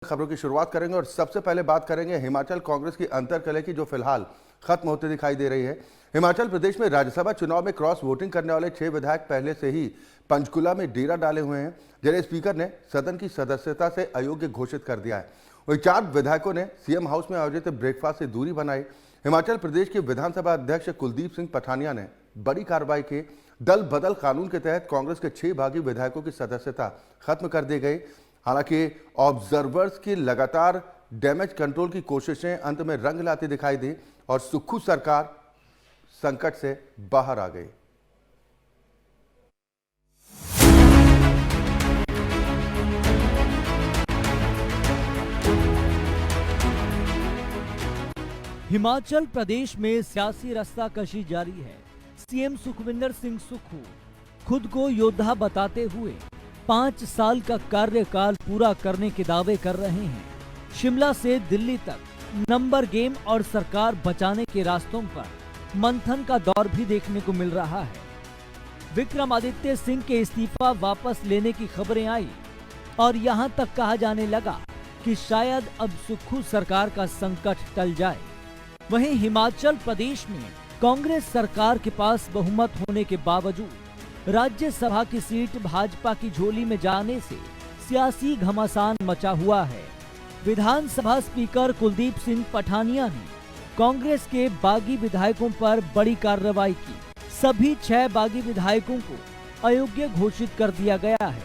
खबरों की शुरुआत करेंगे और सबसे पहले बात करेंगे हिमाचल कांग्रेस की अंतर्कलह की, जो फिलहाल खत्म होती दिखाई दे रही है। हिमाचल प्रदेश में राज्यसभा चुनाव में क्रॉस वोटिंग करने वाले 6 विधायक पहले से ही पंचकुला में डेरा डाले हुए हैं, जिन्हें स्पीकर ने सदन की सदस्यता से अयोग्य घोषित कर दिया है। वहीं 4 विधायकों ने सीएम हाउस में आयोजित ब्रेकफास्ट से दूरी बनाई। हिमाचल प्रदेश के विधानसभा अध्यक्ष कुलदीप सिंह पठानिया ने बड़ी कार्रवाई की। दल बदल कानून के तहत कांग्रेस के 6 बागी विधायकों की सदस्यता खत्म कर दी गई। हालांकि ऑब्जर्वर्स की लगातार डैमेज कंट्रोल की कोशिशें अंत में रंग लाती दिखाई दी और सुक्खू सरकार संकट से बाहर आ गई। हिमाचल प्रदेश में सियासी रास्ताकशी जारी है। सीएम सुखविंदर सिंह सुक्खू खुद को योद्धा बताते हुए 5 साल का कार्यकाल पूरा करने के दावे कर रहे हैं। शिमला से दिल्ली तक नंबर गेम और सरकार बचाने के रास्तों पर मंथन का दौर भी देखने को मिल रहा है। विक्रमादित्य सिंह के इस्तीफा वापस लेने की खबरें आई और यहां तक कहा जाने लगा कि शायद अब सुक्खू सरकार का संकट टल जाए। वहीं हिमाचल प्रदेश में कांग्रेस सरकार के पास बहुमत होने के बावजूद राज्यसभा की सीट भाजपा की झोली में जाने से सियासी घमासान मचा हुआ है। विधानसभा स्पीकर कुलदीप सिंह पठानिया ने कांग्रेस के बागी विधायकों पर बड़ी कार्रवाई की। सभी 6 बागी विधायकों को अयोग्य घोषित कर दिया गया है।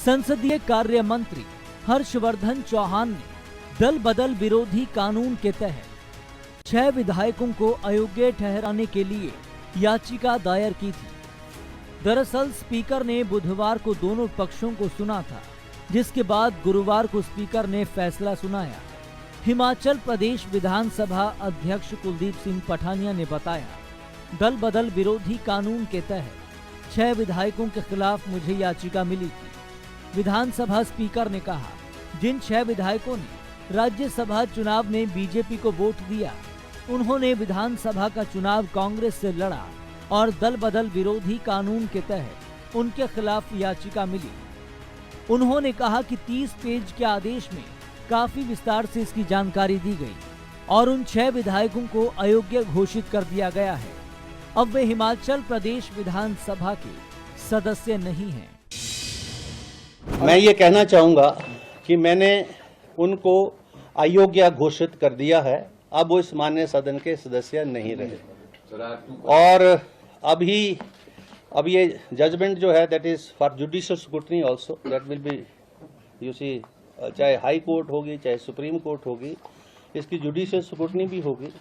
संसदीय कार्य मंत्री हर्षवर्धन चौहान ने दल बदल विरोधी कानून के तहत 6 विधायकों को अयोग्य ठहराने के लिए याचिका दायर की थी। दरअसल स्पीकर ने बुधवार को दोनों पक्षों को सुना था, जिसके बाद गुरुवार को स्पीकर ने फैसला सुनाया। हिमाचल प्रदेश विधानसभा अध्यक्ष कुलदीप सिंह पठानिया ने बताया, दल बदल विरोधी कानून के तहत 6 विधायकों के खिलाफ मुझे याचिका मिली थी। विधानसभा स्पीकर ने कहा, जिन 6 विधायकों ने राज्यसभा चुनाव में बीजेपी को वोट दिया, उन्होंने विधानसभा का चुनाव कांग्रेस से लड़ा और दल बदल विरोधी कानून के तहत उनके खिलाफ याचिका मिली। उन्होंने कहा कि 30 पेज के आदेश में काफी विस्तार से इसकी जानकारी दी गई और उन 6 विधायकों को अयोग्य घोषित कर दिया गया है। अब वे हिमाचल प्रदेश विधानसभा के सदस्य नहीं हैं। मैं ये कहना चाहूँगा कि मैंने उनको अयोग्य घोषित कर दिया है। अब वो इस माननीय सदन के सदस्य नहीं रहे और अब ये जजमेंट जो है that is for judicial scrutiny also, that will be you see, चाहे हाई कोर्ट होगी चाहे सुप्रीम कोर्ट होगी, इसकी जुडिशियल स्क्रूटनी भी होगी।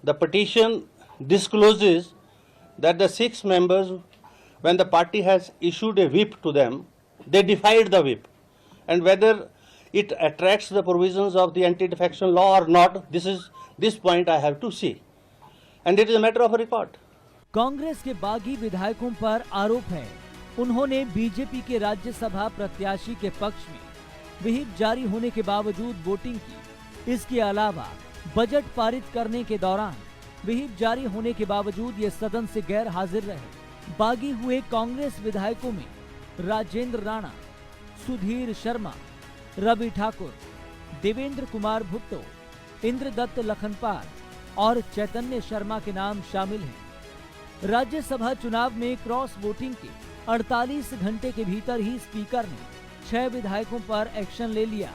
The petition discloses that the 6 members, when the party has issued a whip to them, they defied the whip, and whether it attracts the provisions of the anti-defection law or not, this point I have to see, and it is a matter of a record. Congress के बागी विधायकों पर आरोप है, उन्होंने BJP के राज्यसभा प्रत्याशी के पक्ष में व्हिप जारी होने के बावजूद वोटिंग की। इसके अलावा बजट पारित करने के दौरान व्हिप जारी होने के बावजूद ये सदन से गैर हाजिर रहे। बागी हुए कांग्रेस विधायकों में राजेंद्र राणा, सुधीर शर्मा, रवि ठाकुर, देवेंद्र कुमार भुट्टो, इंद्रदत्त लखनपाल और चैतन्य शर्मा के नाम शामिल हैं। राज्यसभा चुनाव में क्रॉस वोटिंग के 48 घंटे के भीतर ही स्पीकर ने 6 विधायकों पर एक्शन ले लिया।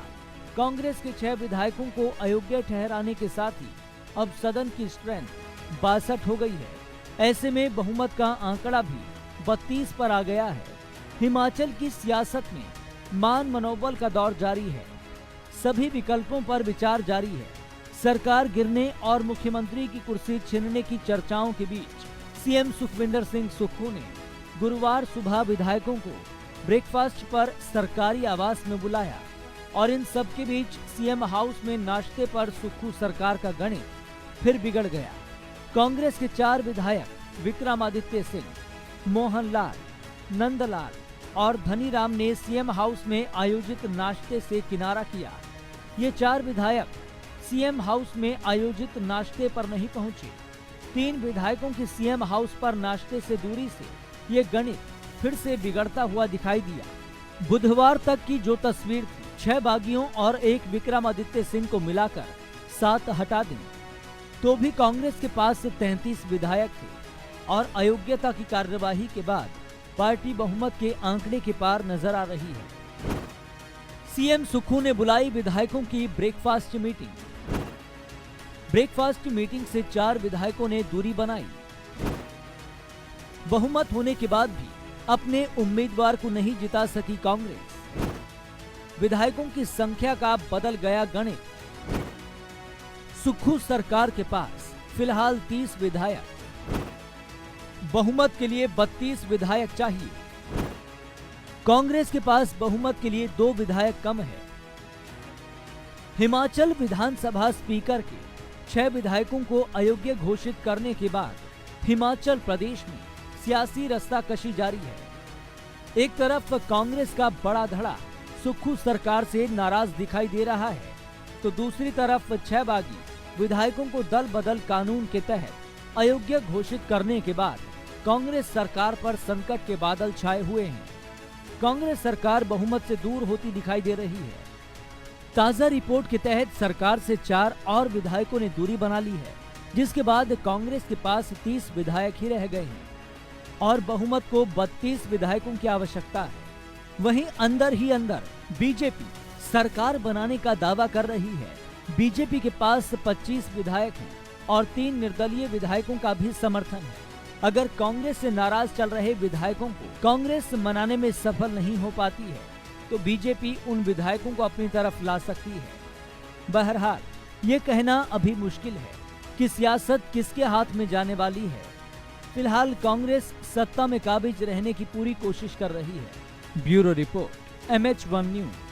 कांग्रेस के 6 विधायकों को अयोग्य ठहराने के साथ ही अब सदन की स्ट्रेंथ 62 हो गई है। ऐसे में बहुमत का आंकड़ा भी 32 पर आ गया है। हिमाचल की सियासत में मान मनोबल का दौर जारी है। सभी विकल्पों पर विचार जारी है। सरकार गिरने और मुख्यमंत्री की कुर्सी छीनने की चर्चाओं के बीच सीएम सुखविंदर सिंह सुक्खू ने गुरुवार सुबह विधायकों को ब्रेकफास्ट पर सरकारी आवास में बुलाया और इन सब के बीच सीएम हाउस में नाश्ते पर सुक्खू सरकार का गणित फिर बिगड़ गया। कांग्रेस के 4 विधायक विक्रमादित्य सिंह, मोहन लाल, नंदलाल और धनीराम ने सीएम हाउस में आयोजित नाश्ते से किनारा किया। ये 4 विधायक सीएम हाउस में आयोजित नाश्ते पर नहीं पहुंचे। 3 विधायकों की सीएम हाउस पर नाश्ते से दूरी से ये गणित फिर से बिगड़ता हुआ दिखाई दिया। बुधवार तक की जो तस्वीर थी, 6 बागियों और एक विक्रमादित्य सिंह को मिलाकर 7 हटा दें तो भी कांग्रेस के पास 33 विधायक थे और अयोग्यता की कार्यवाही के बाद पार्टी बहुमत के आंकड़े के पार नजर आ रही है। सीएम सुक्खू ने बुलाई विधायकों की ब्रेकफास्ट मीटिंग। ब्रेकफास्ट मीटिंग से 4 विधायकों ने दूरी बनाई। बहुमत होने के बाद भी अपने उम्मीदवार को नहीं जिता सकी कांग्रेस। विधायकों की संख्या का बदल गया गणित। सुक्खू सरकार के पास फिलहाल 30 विधायक, बहुमत के लिए 32 विधायक चाहिए। कांग्रेस के पास बहुमत के लिए 2 विधायक कम है। हिमाचल विधानसभा स्पीकर के 6 विधायकों को अयोग्य घोषित करने के बाद हिमाचल प्रदेश में सियासी रस्साकशी जारी है। एक तरफ कांग्रेस का बड़ा धड़ा सुक्खू सरकार से नाराज दिखाई दे रहा है, तो दूसरी तरफ 6 बागी विधायकों को दल बदल कानून के तहत अयोग्य घोषित करने के बाद कांग्रेस सरकार पर संकट के बादल छाए हुए हैं। कांग्रेस सरकार बहुमत से दूर होती दिखाई दे रही है। ताजा रिपोर्ट के तहत सरकार से 4 और विधायकों ने दूरी बना ली है, जिसके बाद कांग्रेस के पास 30 विधायक ही रह गए हैं और बहुमत को 32 विधायकों की आवश्यकता है। वहीं अंदर ही अंदर बीजेपी सरकार बनाने का दावा कर रही है। बीजेपी के पास 25 विधायक हैं और 3 निर्दलीय विधायकों का भी समर्थन है। अगर कांग्रेस से नाराज चल रहे विधायकों को कांग्रेस मनाने में सफल नहीं हो पाती है तो बीजेपी उन विधायकों को अपनी तरफ ला सकती है। बहरहाल ये कहना अभी मुश्किल है कि सियासत किसके हाथ में जाने वाली है। फिलहाल कांग्रेस सत्ता में काबिज रहने की पूरी कोशिश कर रही है। Bureau report, MH1 news.